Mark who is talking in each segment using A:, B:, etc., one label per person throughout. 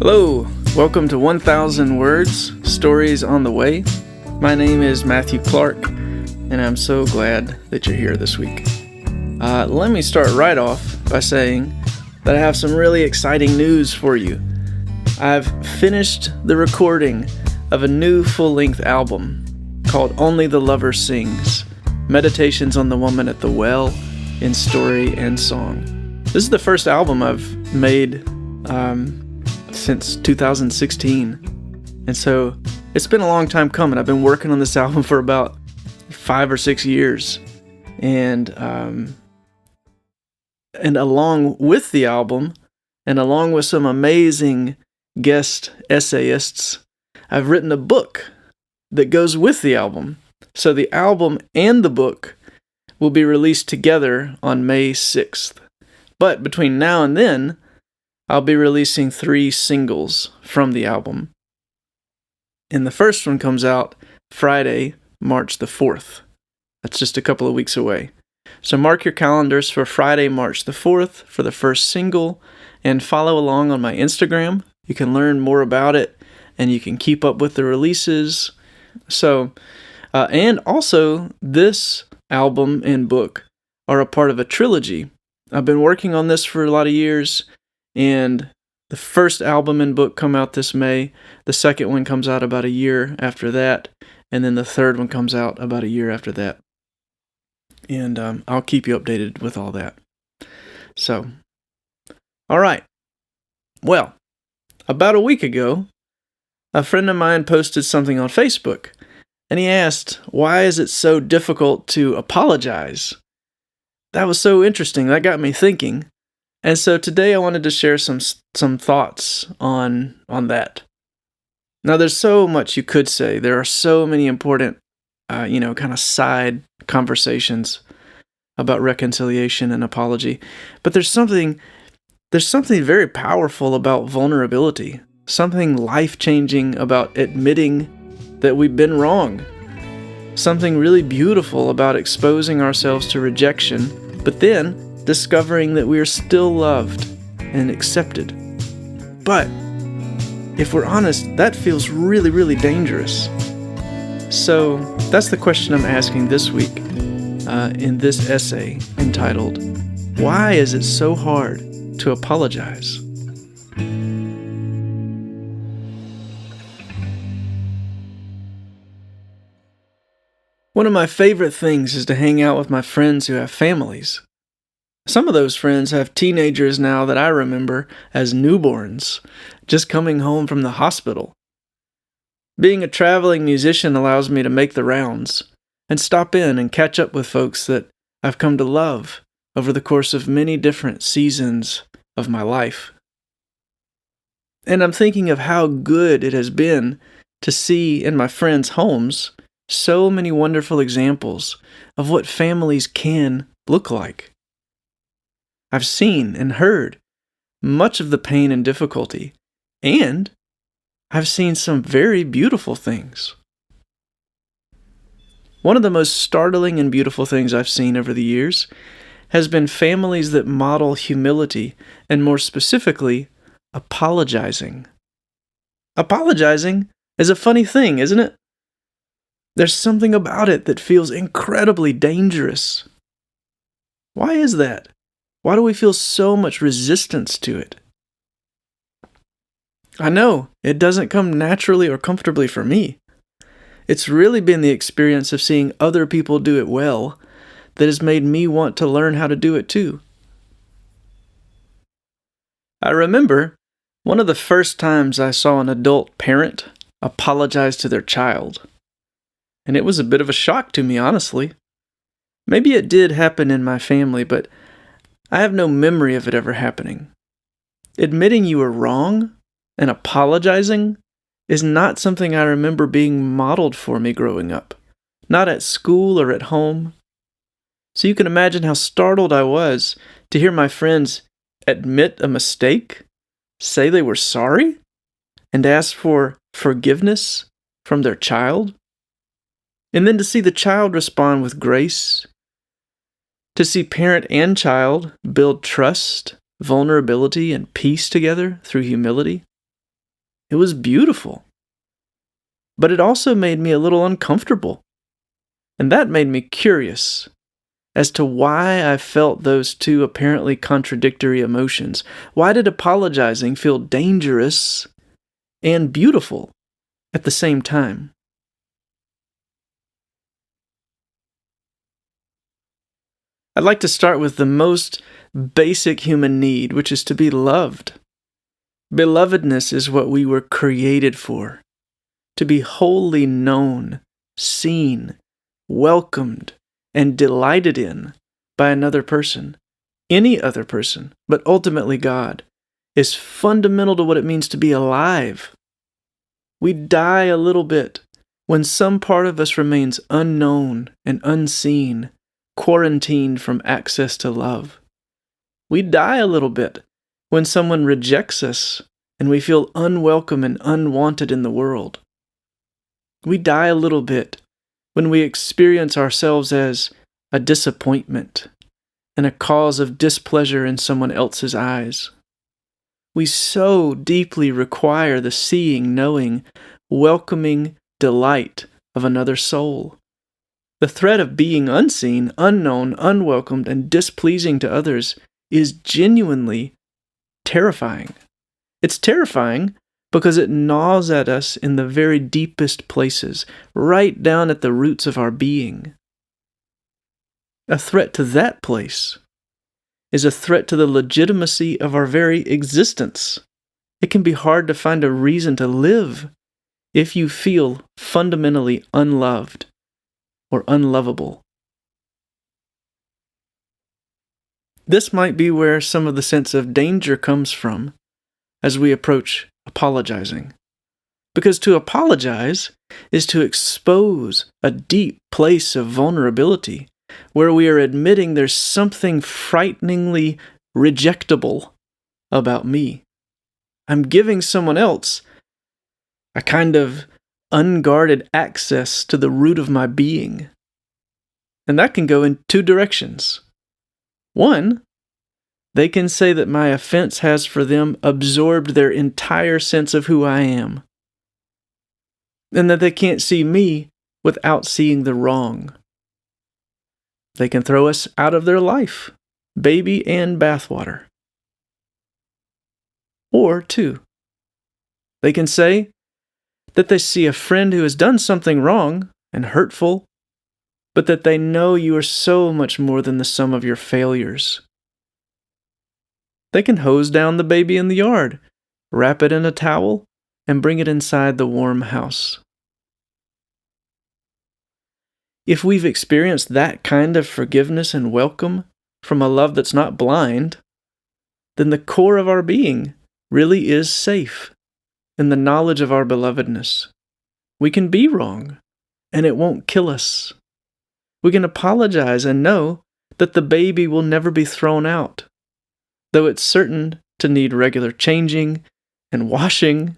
A: Hello, welcome to 1000 Words, Stories on the Way. My name is Matthew Clark, and I'm so glad that you're here this week. Let me start right off by saying that I have some really exciting news for you. I've finished the recording of a new full-length album called Only the Lover Sings, Meditations on the Woman at the Well in Story and Song. This is the first album I've made since 2016, and so it's been a long time coming. I've been working on this album for about 5 or 6 years, and along with the album, and along with some amazing guest essayists, I've written a book that goes with the album. So the album and the book will be released together on May 6th. But between now and then, I'll be releasing 3 singles from the album. And the first one comes out Friday, March the 4th. That's just a couple of weeks away. So mark your calendars for Friday, March the 4th for the first single, and follow along on my Instagram. You can learn more about it, and you can keep up with the releases. So, and also, this album and book are a part of a trilogy. I've been working on this for a lot of years, and the first album and book come out this May. The second one comes out about a year after that, and then the third one comes out about a year after that. And I'll keep you updated with all that. So, all right. Well, about a week ago, a friend of mine posted something on Facebook, and he asked, why is it so difficult to apologize? That was so interesting. That got me thinking. And so today I wanted to share some thoughts on that. Now, there's so much you could say. There are so many important, kind of side conversations about reconciliation and apology. But there's something very powerful about vulnerability. Something life-changing about admitting that we've been wrong. Something really beautiful about exposing ourselves to rejection, but then discovering that we are still loved and accepted. But if we're honest, that feels really, really dangerous. So that's the question I'm asking this week in this essay entitled, Why is it so hard to apologize? One of my favorite things is to hang out with my friends who have families. Some of those friends have teenagers now that I remember as newborns, just coming home from the hospital. Being a traveling musician allows me to make the rounds and stop in and catch up with folks that I've come to love over the course of many different seasons of my life. And I'm thinking of how good it has been to see in my friends' homes so many wonderful examples of what families can look like. I've seen and heard much of the pain and difficulty, and I've seen some very beautiful things. One of the most startling and beautiful things I've seen over the years has been families that model humility, and more specifically, apologizing. Apologizing is a funny thing, isn't it? There's something about it that feels incredibly dangerous. Why is that? Why do we feel so much resistance to it? I know, it doesn't come naturally or comfortably for me. It's really been the experience of seeing other people do it well that has made me want to learn how to do it too. I remember one of the first times I saw an adult parent apologize to their child. And it was a bit of a shock to me, honestly. Maybe it did happen in my family, but I have no memory of it ever happening. Admitting you were wrong and apologizing is not something I remember being modeled for me growing up. Not at school or at home. So you can imagine how startled I was to hear my friends admit a mistake, say they were sorry, and ask for forgiveness from their child. And then to see the child respond with grace, to see parent and child build trust, vulnerability, and peace together through humility. It was beautiful. But it also made me a little uncomfortable. And that made me curious as to why I felt those two apparently contradictory emotions. Why did apologizing feel dangerous and beautiful at the same time? I'd like to start with the most basic human need, which is to be loved. Belovedness is what we were created for, to be wholly known, seen, welcomed, and delighted in by another person, any other person, but ultimately God, is fundamental to what it means to be alive. We die a little bit when some part of us remains unknown and unseen, quarantined from access to love. We die a little bit when someone rejects us and we feel unwelcome and unwanted in the world. We die a little bit when we experience ourselves as a disappointment and a cause of displeasure in someone else's eyes. We so deeply require the seeing, knowing, welcoming delight of another soul. The threat of being unseen, unknown, unwelcomed, and displeasing to others is genuinely terrifying. It's terrifying because it gnaws at us in the very deepest places, right down at the roots of our being. A threat to that place is a threat to the legitimacy of our very existence. It can be hard to find a reason to live if you feel fundamentally unloved or unlovable. This might be where some of the sense of danger comes from as we approach apologizing. Because to apologize is to expose a deep place of vulnerability where we are admitting there's something frighteningly rejectable about me. I'm giving someone else a kind of unguarded access to the root of my being. And that can go in two directions. One, they can say that my offense has for them absorbed their entire sense of who I am, and that they can't see me without seeing the wrong. They can throw us out of their life, baby and bathwater. Or two, they can say that they see a friend who has done something wrong and hurtful, but that they know you are so much more than the sum of your failures. They can hose down the baby in the yard, wrap it in a towel, and bring it inside the warm house. If we've experienced that kind of forgiveness and welcome from a love that's not blind, then the core of our being really is safe in the knowledge of our belovedness. We can be wrong, and it won't kill us. We can apologize and know that the baby will never be thrown out, though it's certain to need regular changing and washing.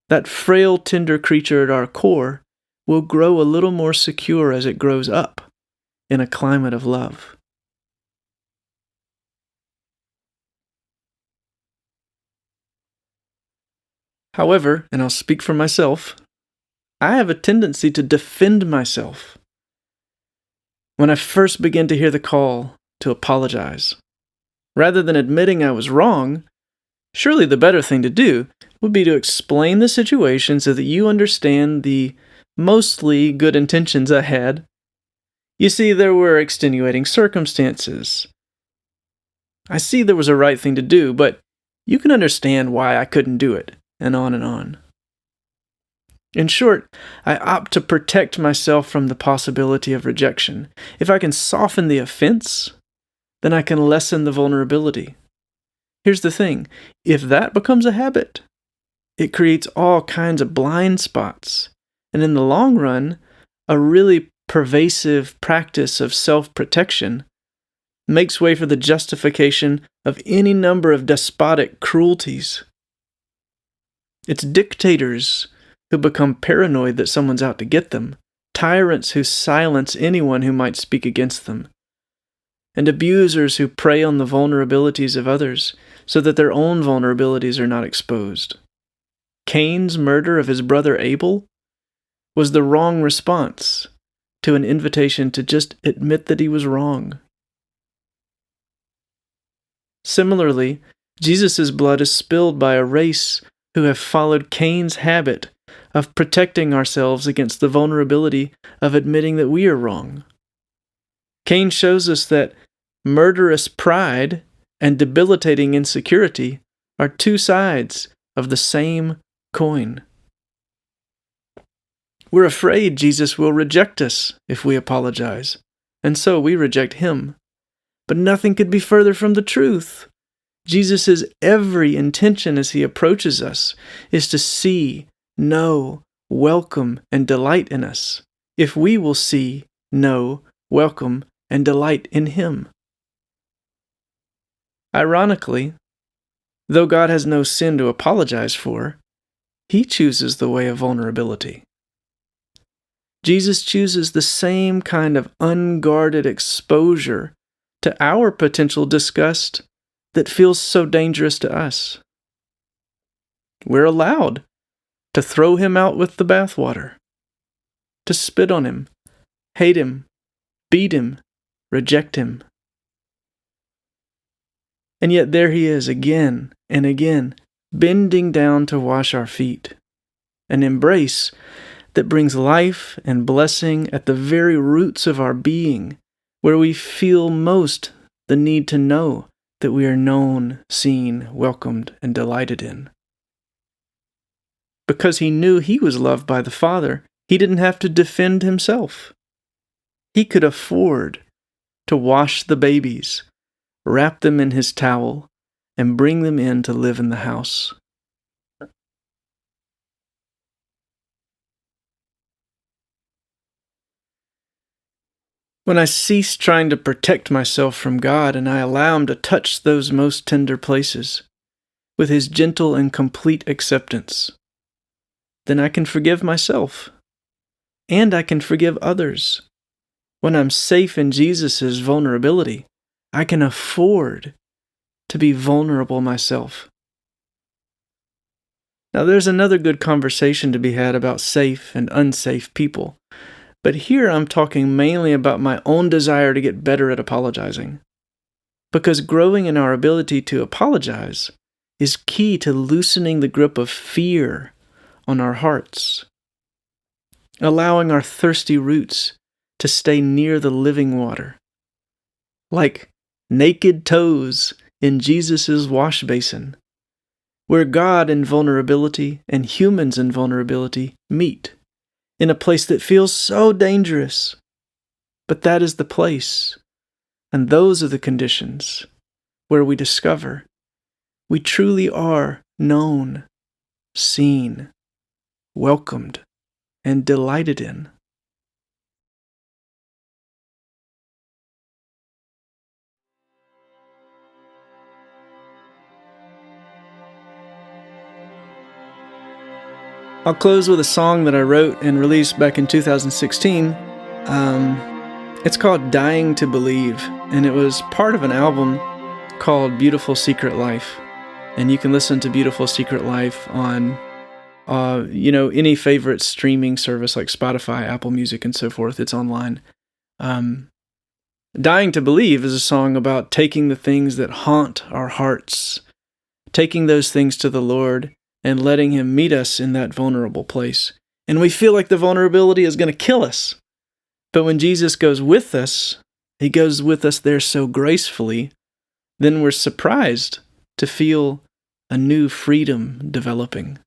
A: That frail, tender creature at our core will grow a little more secure as it grows up in a climate of love. However, and I'll speak for myself, I have a tendency to defend myself when I first begin to hear the call to apologize. Rather than admitting I was wrong, surely the better thing to do would be to explain the situation so that you understand the mostly good intentions I had. You see, there were extenuating circumstances. I see there was a right thing to do, but you can understand why I couldn't do it, and on and on. In short, I opt to protect myself from the possibility of rejection. If I can soften the offense, then I can lessen the vulnerability. Here's the thing, if that becomes a habit, it creates all kinds of blind spots, and in the long run, a really pervasive practice of self-protection makes way for the justification of any number of despotic cruelties. It's dictators who become paranoid that someone's out to get them, tyrants who silence anyone who might speak against them, and abusers who prey on the vulnerabilities of others so that their own vulnerabilities are not exposed. Cain's murder of his brother Abel was the wrong response to an invitation to just admit that he was wrong. Similarly, Jesus' blood is spilled by a race who have followed Cain's habit of protecting ourselves against the vulnerability of admitting that we are wrong. Cain shows us that murderous pride and debilitating insecurity are two sides of the same coin. We're afraid Jesus will reject us if we apologize, and so we reject him. But nothing could be further from the truth. Jesus' every intention as he approaches us is to see, know, welcome, and delight in us, if we will see, know, welcome, and delight in him. Ironically, though God has no sin to apologize for, he chooses the way of vulnerability. Jesus chooses the same kind of unguarded exposure to our potential disgust that feels so dangerous to us. We're allowed to throw him out with the bathwater, to spit on him, hate him, beat him, reject him. And yet there he is again and again, bending down to wash our feet, an embrace that brings life and blessing at the very roots of our being, where we feel most the need to know that we are known, seen, welcomed, and delighted in. Because he knew he was loved by the Father, he didn't have to defend himself. He could afford to wash the babies, wrap them in his towel, and bring them in to live in the house. When I cease trying to protect myself from God and I allow him to touch those most tender places with his gentle and complete acceptance, then I can forgive myself and I can forgive others. When I'm safe in Jesus' vulnerability, I can afford to be vulnerable myself. Now, there's another good conversation to be had about safe and unsafe people. But here I'm talking mainly about my own desire to get better at apologizing. Because growing in our ability to apologize is key to loosening the grip of fear on our hearts, allowing our thirsty roots to stay near the living water, like naked toes in Jesus' wash basin, where God in vulnerability and humans in vulnerability meet, in a place that feels so dangerous. But that is the place, and those are the conditions where we discover we truly are known, seen, welcomed, and delighted in. I'll close with a song that I wrote and released back in 2016. It's called Dying to Believe, and it was part of an album called Beautiful Secret Life. And you can listen to Beautiful Secret Life on, any favorite streaming service like Spotify, Apple Music, and so forth. It's online. Dying to Believe is a song about taking the things that haunt our hearts, taking those things to the Lord, and letting him meet us in that vulnerable place. And we feel like the vulnerability is going to kill us. But when Jesus goes with us, he goes with us there so gracefully, then we're surprised to feel a new freedom developing.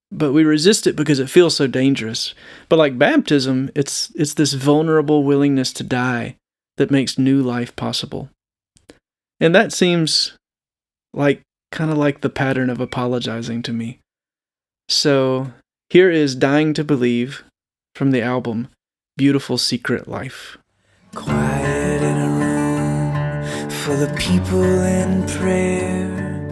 A: But we resist it because it feels so dangerous. But like baptism, it's this vulnerable willingness to die that makes new life possible. And that seems kind of like the pattern of apologizing to me. So here is Dying to Believe from the album Beautiful Secret Life.
B: Quiet in a room full of people in prayer.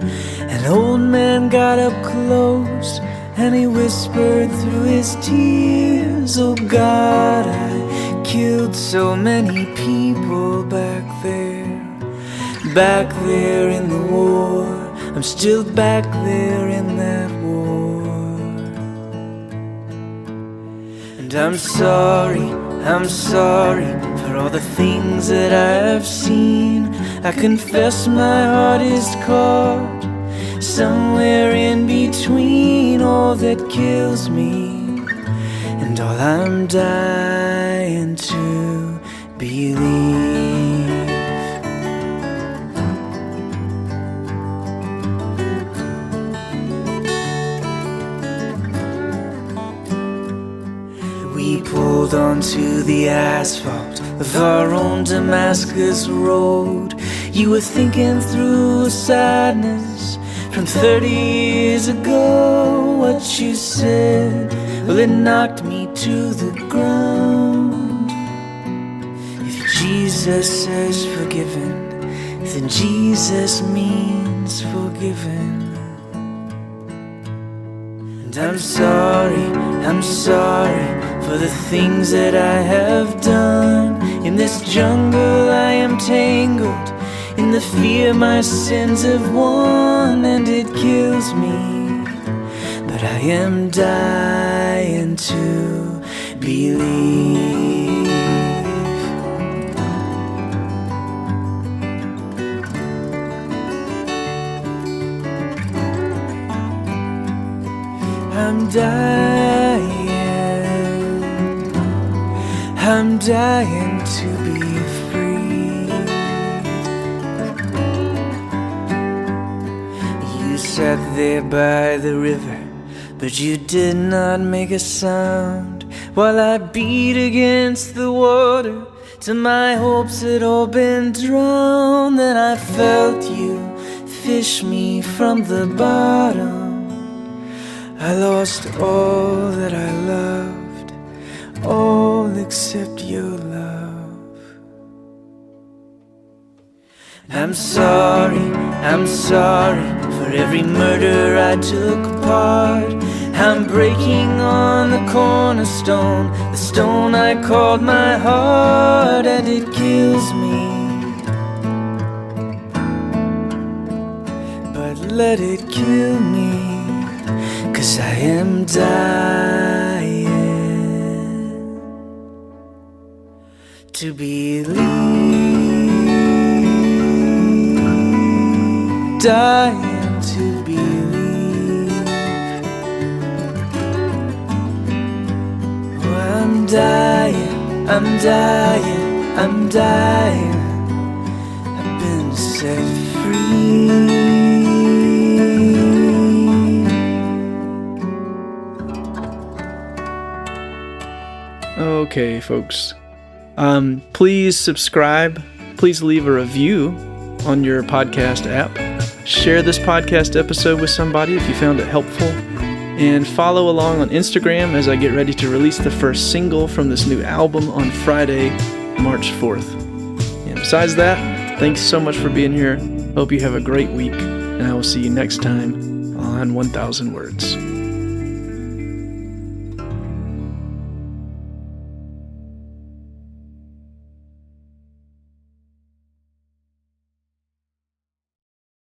B: An old man got up close and he whispered through his tears, "Oh God, I killed so many people back there in the war. I'm still back there in that war. I'm sorry for all the things that I have seen. I confess my heart is caught somewhere in between all that kills me and all I'm dying to believe. We pulled onto the asphalt of our own Damascus road. You were thinking through sadness from 30 years ago. What you said, well, it knocked me to the ground. If Jesus says forgiven, then Jesus means forgiven. And I'm sorry for the things that I have done. In this jungle I am tangled in the fear my sins have won, and it kills me, but I am dying to believe. I'm dying to be free. You sat there by the river, but you did not make a sound, while I beat against the water till my hopes had all been drowned. Then I felt you fish me from the bottom. I lost all that I loved, all except your love. I'm sorry for every murder I took part. I'm breaking on the cornerstone, the stone I called my heart, and it kills me, but let it kill me, 'cause I am dying to believe, dying to believe. Oh, I'm dying, I've been set free.
A: Okay, folks. Please subscribe. Please leave a review on your podcast app. Share this podcast episode with somebody if you found it helpful. And follow along on Instagram as I get ready to release the first single from this new album on Friday, March 4th. And besides that, thanks so much for being here. Hope you have a great week, and I will see you next time on 1000 Words.